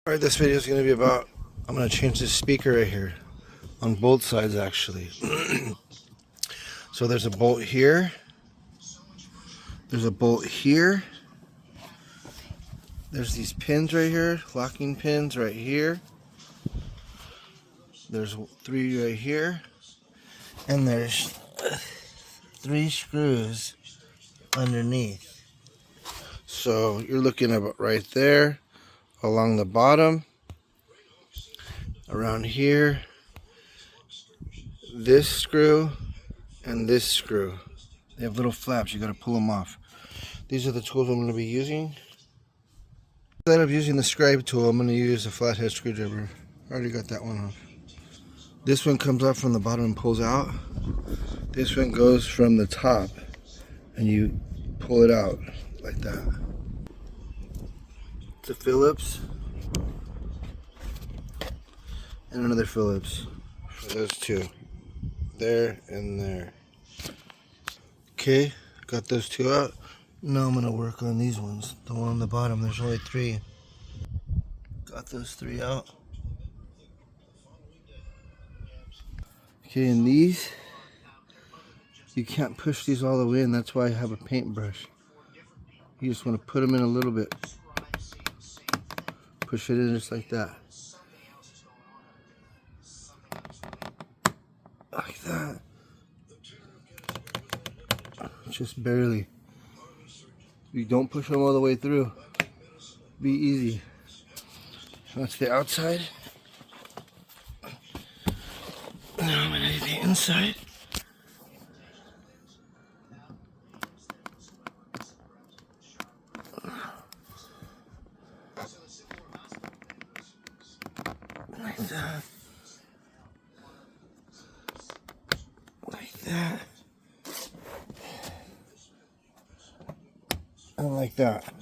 Alright, this video is going to be about, I'm going to change this speaker right here, on both sides actually. So there's a bolt here, there's a bolt here, there's these pins right here, locking pins right here, there's 3 right here, and there's 3 screws underneath. So you're looking at right there, along the bottom, around here, this screw and this screw. They have little flaps, you gotta pull them off. These are the tools I'm gonna be using. Instead of using the scribe tool, I'm gonna use a flathead screwdriver. I already got that one off. This one comes up from the bottom and pulls out. This one goes from the top and you pull it out like that. It's a Phillips and another Phillips for those two, there and there. Okay, got those 2 out. Now I'm gonna work on these ones. The one on the bottom, there's only 3. Got those 3 out. Okay, and these, you can't push these all the way in. That's why I have a paintbrush. You just want to put them in a little bit. Push it in just like that. Like that. Just barely. You don't push them all the way through. Be easy. That's the outside. Now I'm gonna do the inside. Like that. Like that. And like that.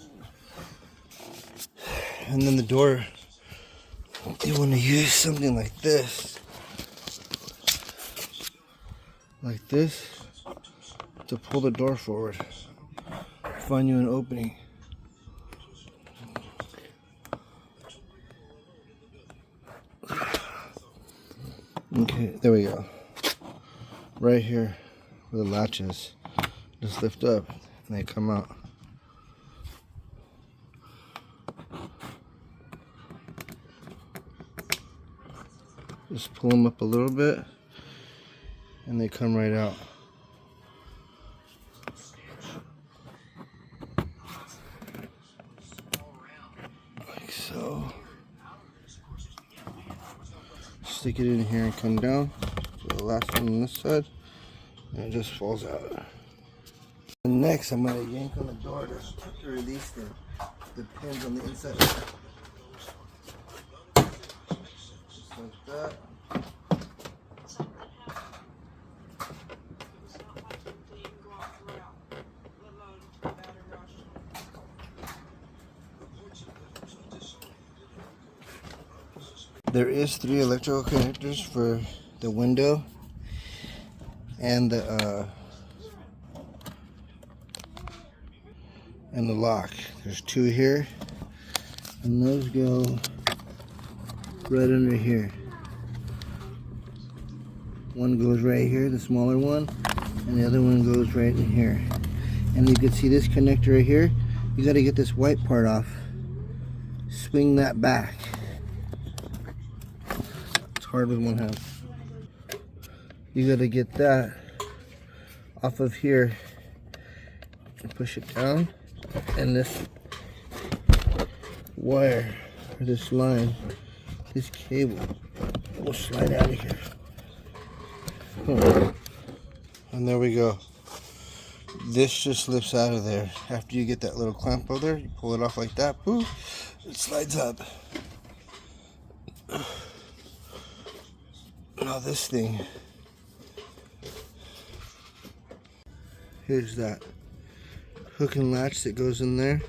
And then the door, you want to use something like this. Like this to pull the door forward. Find you an opening. Okay, there we go. Right here where the latch is. Just lift up and they come out. Just pull them up a little bit and they come right out. Like so. Stick it in here and come down. So the last one on this side, and it just falls out. And next, I'm going to yank on the door to release the pins on the inside of it. Just like that. There is 3 electrical connectors for the window and the lock. There's 2 here, and those go right under here. One goes right here, the smaller one, and the other one goes right in here. And you can see this connector right here. You got to get this white part off. Swing that back. Hard with one hand. You gotta get that off of here and push it down, and this wire or this line, this cable will slide out of here. And there we go. This just lifts out of there. After you get that little clamp over there, you pull it off like that, poof, it slides up. Now this thing, here's that hook and latch that goes in there.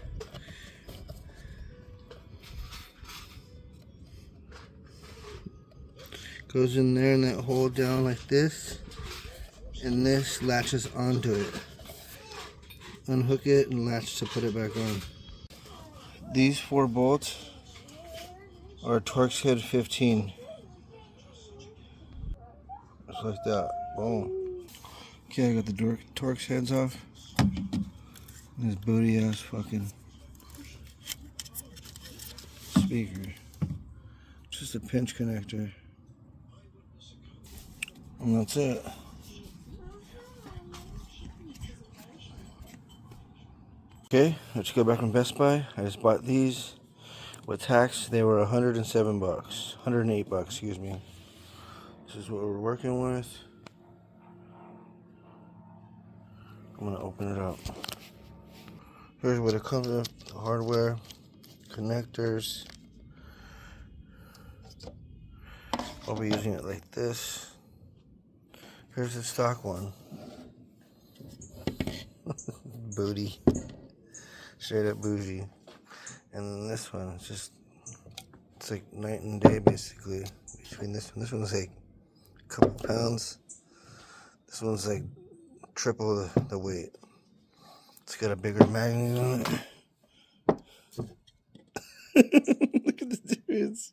Goes in there in that hole down like this, and this latches onto it. Unhook it and latch to put it back on. These 4 bolts or a Torx head 15. Just like that. Boom. Okay, I got the Torx heads off. This booty ass fucking speaker. Just a pinch connector. And that's it. Okay, let's go back from Best Buy. I just bought these with tax. They were $107, $108, excuse me. This is what we're working with. I'm gonna open it up. Here's what it comes with: the hardware, connectors. I'll be using it like this. Here's the stock one. Booty. Straight up bougie. And then this one, it's like night and day basically between this one. This one's like a couple pounds. This one's like triple the weight. It's got a bigger magnet on it. Look at the difference.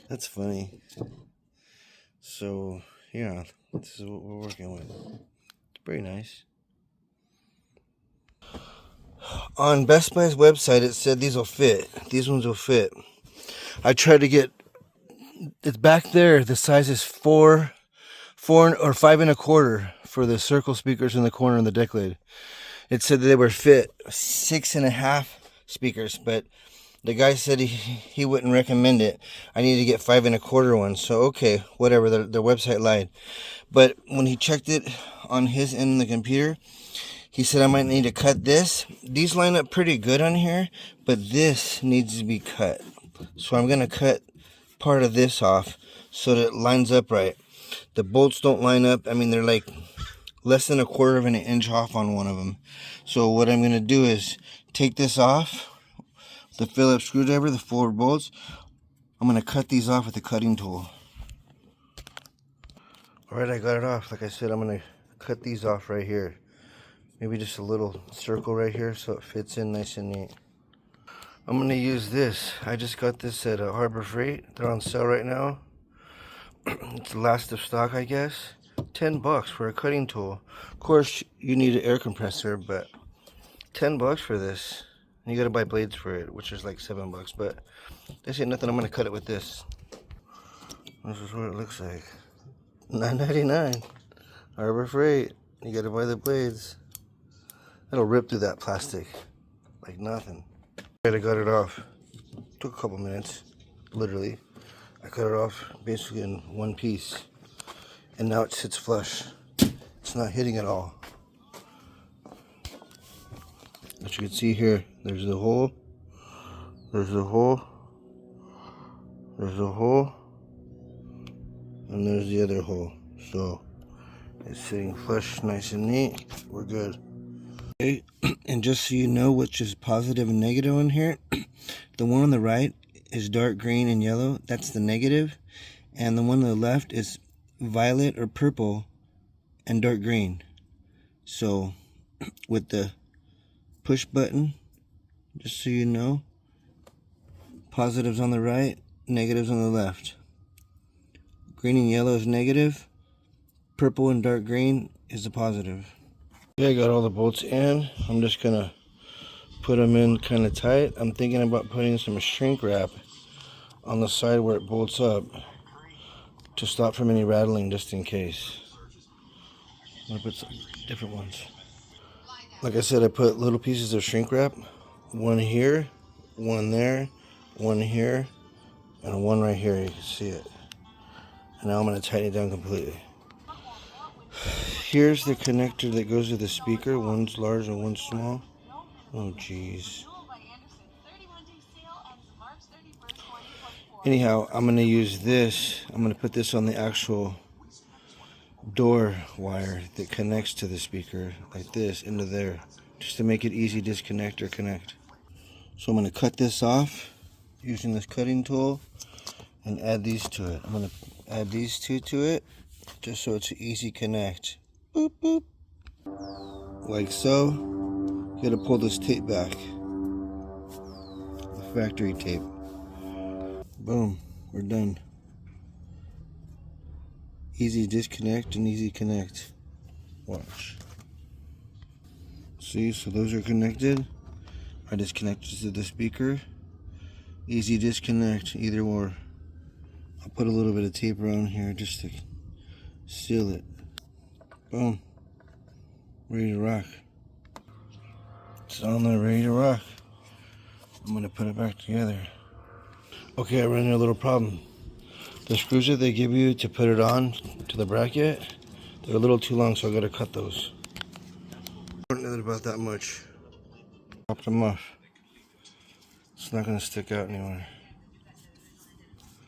That's funny. So yeah, this is what we're working with. It's pretty nice. On Best Buy's website, it said these will fit. These ones will fit. I tried to get, it's back there. The size is 4 or 5 1/4 for the circle speakers in the corner and the deck lid. It said that they were fit 6 1/2 speakers, but the guy said he wouldn't recommend it. I need to get 5 1/4 ones. So okay, whatever. Their website lied. But when he checked it on his end of the computer, he said I might need to cut this. These line up pretty good on here, but this needs to be cut. So I'm gonna cut part of this off so that it lines up right. The bolts don't line up. I mean, they're like less than 1/4 of an inch off on one of them. So what I'm gonna do is take this off, the Phillips screwdriver, the 4 bolts. I'm gonna cut these off with the cutting tool. Alright, I got it off. Like I said, I'm gonna cut these off right here. Maybe just a little circle right here so it fits in nice and neat. I'm gonna use this. I just got this at Harbor Freight. They're on sale right now. It's the last of stock, I guess. $10 for a cutting tool. Of course, you need an air compressor, but $10 for this. And you gotta buy blades for it, which is like $7. But this ain't nothing. I'm gonna cut it with this. This is what it looks like. $9.99. Harbor Freight. You gotta buy the blades. It'll rip through that plastic like nothing. I got it off. Took a couple minutes, literally. I cut it off basically in one piece, and now it sits flush. It's not hitting at all. As you can see here, there's the hole, there's the hole, there's the hole, and there's the other hole. So it's sitting flush, nice and neat. We're good. Okay, and just so you know which is positive and negative on here, the one on the right is dark green and yellow. That's the negative. And the one on the left is violet or purple and dark green. So with the push button, just so you know, positives on the right, negatives on the left. Green and yellow is negative. Purple and dark green is the positive. Okay, I got all the bolts in. I'm just gonna put them in kind of tight. I'm thinking about putting some shrink wrap on the side where it bolts up to stop from any rattling, just in case. I'm gonna put some different ones. Like I said, I put little pieces of shrink wrap. One here, one there, one here, and one right here. You can see it. And now I'm gonna tighten it down completely. Here's the connector that goes to the speaker. One's large and one's small. Oh jeez. Anyhow, I'm going to use this. I'm going to put this on the actual door wire that connects to the speaker, like this, into there, just to make it easy to disconnect or connect. So I'm going to cut this off using this cutting tool and add these to it. I'm going to add these two to it just so it's an easy connect. Boop, boop. Like so. You got to pull this tape back. The factory tape. Boom, we're done. Easy disconnect and easy connect. Watch. See, so those are connected. I disconnected to the speaker. Easy disconnect, either or. I'll put a little bit of tape around here just to seal it. Boom. Ready to rock. It's on there, ready to rock. I'm gonna put it back together. Okay, I ran into a little problem. The screws that they give you to put it on to the bracket, they're a little too long, so I gotta cut those. I don't know about that much. Pop them off. It's not gonna stick out anywhere.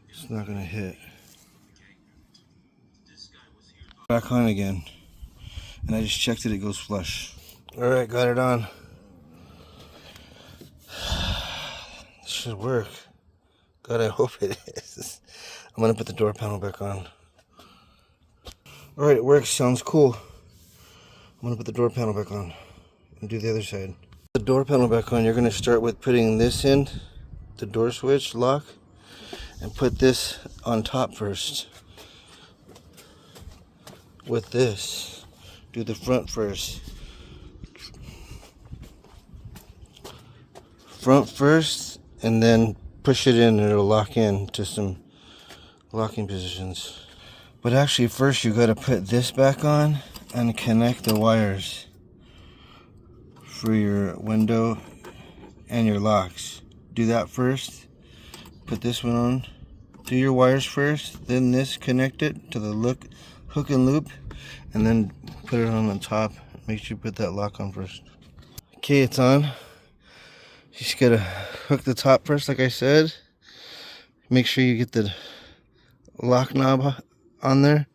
It's not gonna hit. Back on again. And I just checked it goes flush. Alright, got it on. This should work. God, I hope it is. I'm gonna put the door panel back on. Alright, it works. Sounds cool. I'm gonna put the door panel back on and do the other side. The door panel back on, you're gonna start with putting this in, the door switch lock, and put this on top first. With this, do the front first. Front first, and then push it in and it'll lock in to some locking positions. But actually first you gotta put this back on and connect the wires for your window and your locks. Do that first. Put this one on. Do your wires first, then this, connect it to the hook and loop, and then put it on the top. Make sure you put that lock on first. Okay, it's on. You just gotta hook the top first, like I said. Make sure you get the lock knob on there,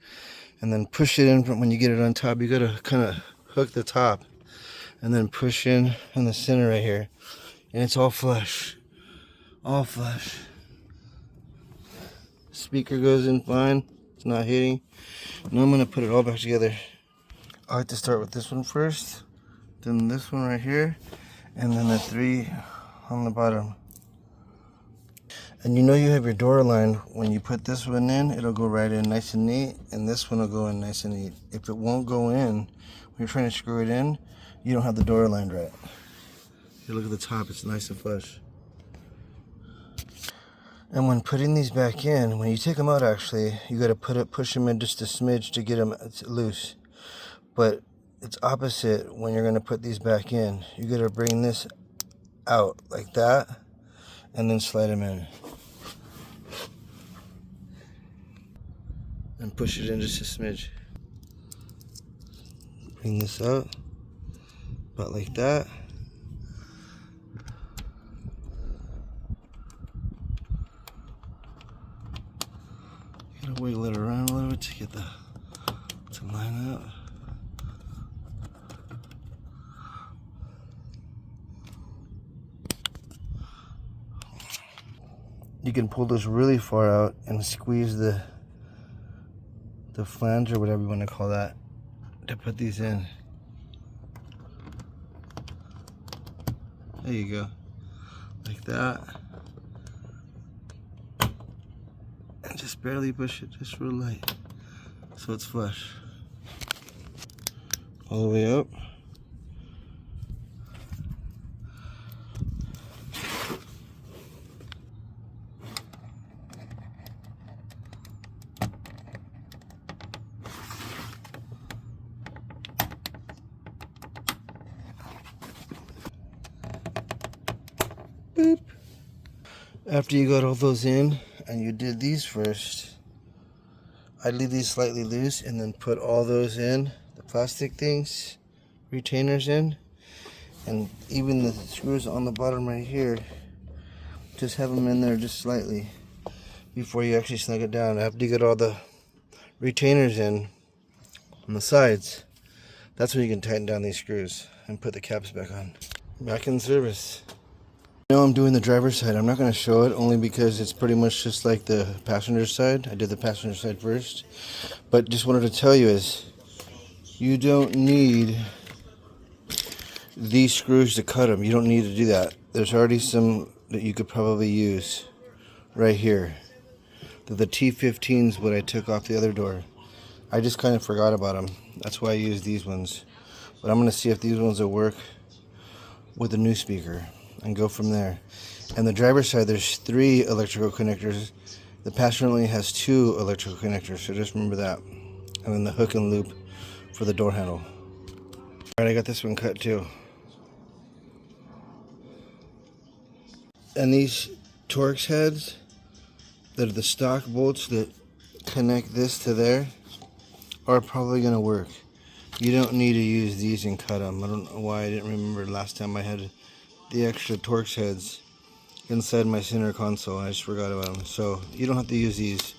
and then push it in. When you get it on top, you gotta kind of hook the top and then push in the center right here, and it's all flush. All flush. Speaker goes in fine. It's not hitting. Now I'm gonna put it all back together. I like to start with this one first, then this one right here, and then the 3 on the bottom. And you know you have your door aligned. When you put this one in, it'll go right in nice and neat, and this one will go in nice and neat. If it won't go in, when you're trying to screw it in, you don't have the door aligned right. You look at the top, it's nice and flush. And when putting these back in, when you take them out, actually, you got to push them in just a smidge to get them loose. But it's opposite when you're going to put these back in. You got to bring this out like that, and then slide them in. And push it in just a smidge. Bring this out, about like that. Gotta wiggle it around a little bit to get to line up. You can pull this really far out and squeeze the flange or whatever you want to call that to put these in. There you go, like that. And just barely push it, just real light, so it's flush. All the way up. Boop. After you got all those in, and you did these first, I'd leave these slightly loose and then put all those in, the plastic things, retainers in, and even the screws on the bottom right here, just have them in there just slightly before you actually snug it down. After you get all the retainers in on the sides, that's when you can tighten down these screws and put the caps back on. Back in service. Now I'm doing the driver's side. I'm not going to show it only because it's pretty much just like the passenger side. I did the passenger side first. But just wanted to tell you is you don't need these screws to cut them. You don't need to do that. There's already some that you could probably use. right here. They're the T15s, what I took off the other door. I just kind of forgot about them. That's why I use these ones. But I'm going to see if these ones will work with the new speaker and go from there. And the driver's side, there's 3 electrical connectors. The passenger only has 2 electrical connectors, so just remember that. And then the hook and loop for the door handle. Alright, I got this one cut too. And these Torx heads, that are the stock bolts that connect this to there, are probably going to work. You don't need to use these and cut them. I don't know why I didn't remember last time I had the extra Torx heads inside my center console. I just forgot about them. So you don't have to use these.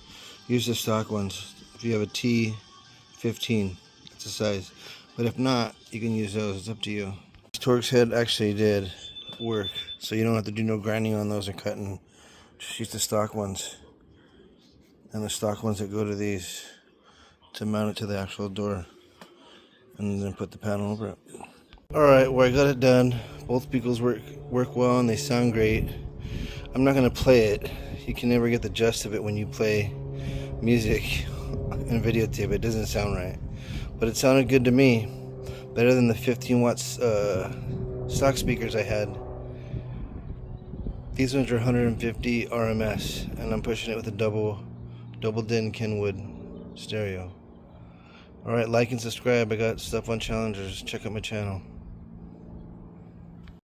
Use the stock ones. If you have a T15, that's the size. But if not, you can use those. It's up to you. This Torx head actually did work, so you don't have to do no grinding on those or cutting. Just use the stock ones. And the stock ones that go to these to mount it to the actual door, and then put the panel over it. Alright, well, I got it done. Both speakers work well and they sound great. I'm not going to play it. You can never get the gist of it when you play music and videotape. It doesn't sound right. But it sounded good to me. Better than the 15 watts stock speakers I had. These ones are 150 RMS, and I'm pushing it with a double din Kenwood stereo. Alright, like and subscribe. I got stuff on challengers. Check out my channel.